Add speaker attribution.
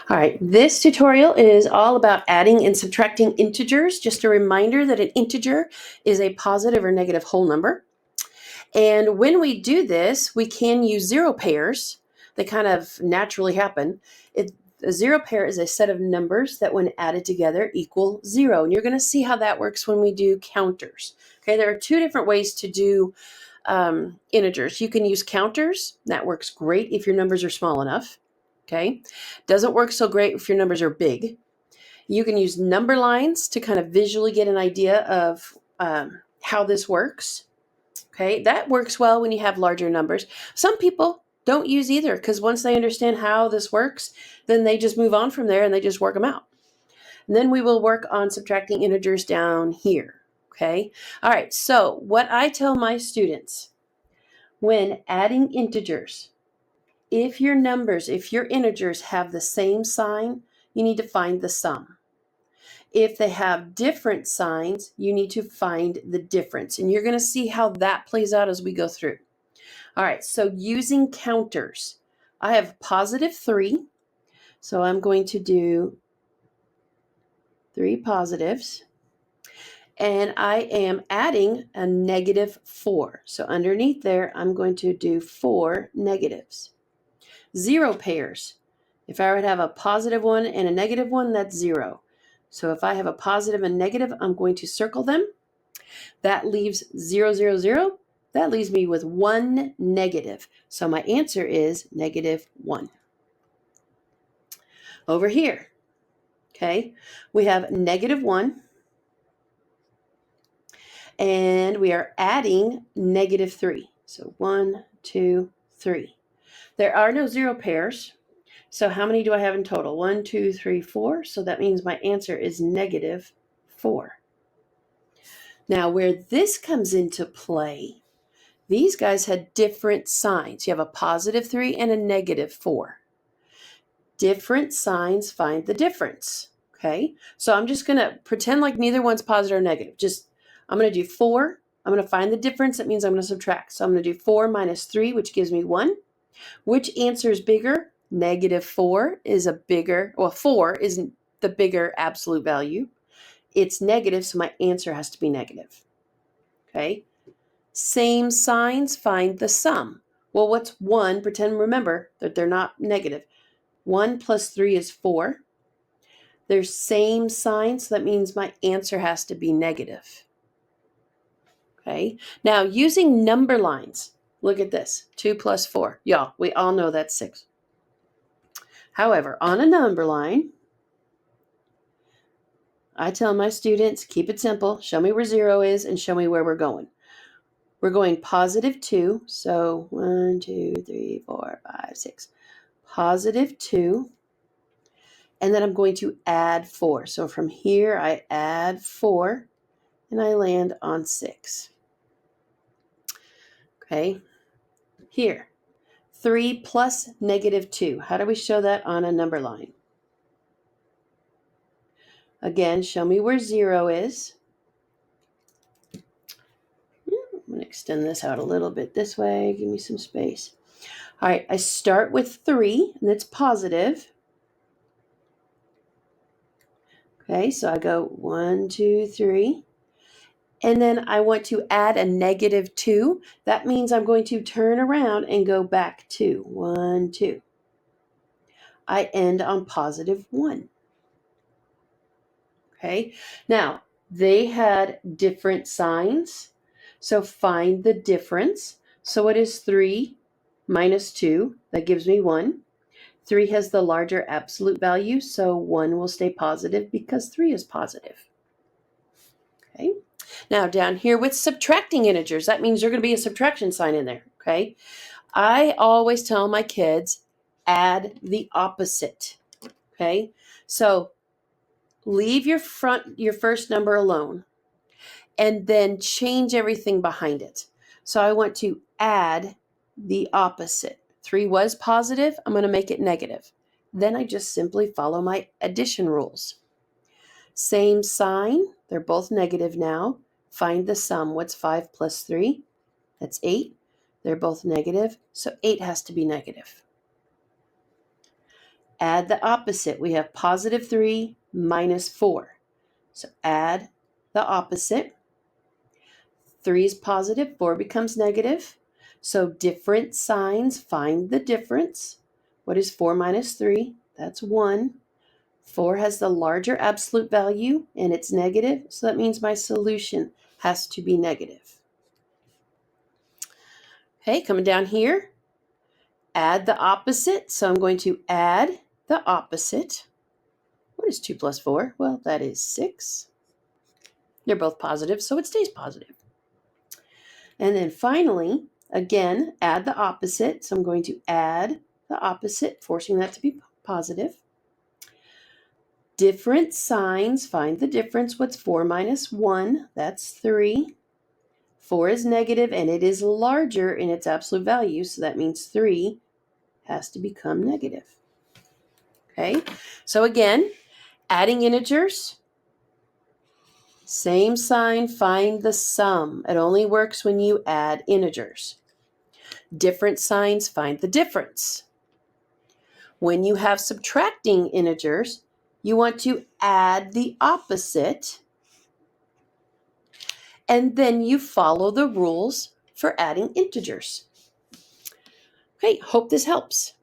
Speaker 1: All right, this tutorial is all about adding and subtracting integers. Just a reminder that an integer is a positive or negative whole number. And when we do this, we can use zero pairs. They kind of naturally happen. A zero pair is a set of numbers that when added together equal 0. And you're going to see how that works when we do counters. Okay, there are two different ways to do integers. You can use counters. That works great if your numbers are small enough. Okay, doesn't work so great if your numbers are big. You can use number lines to kind of visually get an idea of how this works. Okay, that works well when you have larger numbers. Some people don't use either because once they understand how this works, then they just move on from there and they just work them out. And then we will work on subtracting integers down here. Okay, all right, so what I tell my students when adding integers, if your integers have the same sign, you need to find the sum. If they have different signs, you need to find the difference. And you're going to see how that plays out as we go through. All right, so using counters, I have positive 3. So I'm going to do 3 positives. And I am adding a negative 4. So underneath there, I'm going to do 4 negatives. Zero pairs. If I would have a positive 1 and a negative 1, that's 0. So if I have a positive and negative, I'm going to circle them. That leaves 0, 0, 0. That leaves me with 1 negative. So my answer is negative 1. Over here, okay, we have negative 1. And we are adding negative 3. So 1, 2, 3. There are no zero pairs. So how many do I have in total? 1, 2, 3, 4. So that means my answer is negative 4. Now where this comes into play, these guys had different signs. You have a positive 3 and a negative 4. Different signs find the difference. Okay, so I'm just going to pretend like neither one's positive or negative. I'm going to do 4. I'm going to find the difference. That means I'm going to subtract. So I'm going to do 4 minus 3, which gives me 1. Which answer is bigger? Negative 4 is 4 is the bigger absolute value. It's negative, so my answer has to be negative. Okay. Same signs find the sum. Well, what's 1? Remember that they're not negative. 1 plus 3 is 4. They're same signs, so that means my answer has to be negative. Okay. Now, using number lines, look at this. 2 plus 4. Y'all, we all know that's 6. However, on a number line, I tell my students, keep it simple. Show me where 0 is and show me where we're going. We're going positive 2. So 1, 2, 3, 4, 5, 6. Positive 2. And then I'm going to add 4. So from here, I add 4 and I land on 6. Okay. Here, 3 plus negative 2. How do we show that on a number line? Again, show me where 0 is. I'm going to extend this out a little bit this way. Give me some space. All right, I start with 3, and it's positive. Okay, so I go 1, 2, 3. And then I want to add a negative 2. That means I'm going to turn around and go back 2. 1, 2. I end on positive 1. Okay, now they had different signs. So find the difference. So what is 3 minus 2? That gives me 1. 3 has the larger absolute value, so 1 will stay positive because 3 is positive. Okay. Now down here with subtracting integers, that means there's going to be a subtraction sign in there. Okay. I always tell my kids, add the opposite. Okay. So leave your first number alone and then change everything behind it. So I want to add the opposite. 3 was positive. I'm going to make it negative. Then I just simply follow my addition rules. Same sign. They're both negative now. Find the sum. What's 5 plus 3? That's 8. They're both negative. So 8 has to be negative. Add the opposite. We have positive 3 minus 4. So add the opposite. 3 is positive, 4 becomes negative. So different signs, find the difference. What is 4 minus 3? That's 1. 4 has the larger absolute value and it's negative, so that means my solution has to be negative. Okay, coming down here, add the opposite. So I'm going to add the opposite. What is 2 plus 4? Well, that is 6. They're both positive, so it stays positive. And then finally, again, add the opposite. So I'm going to add the opposite, forcing that to be positive. Different signs, find the difference. What's 4 minus 1? That's 3. 4 is negative and it is larger in its absolute value, so that means 3 has to become negative. Okay, so again, adding integers, same sign, find the sum. It only works when you add integers. Different signs, find the difference. When you have subtracting integers, you want to add the opposite, and then you follow the rules for adding integers. Okay, hope this helps.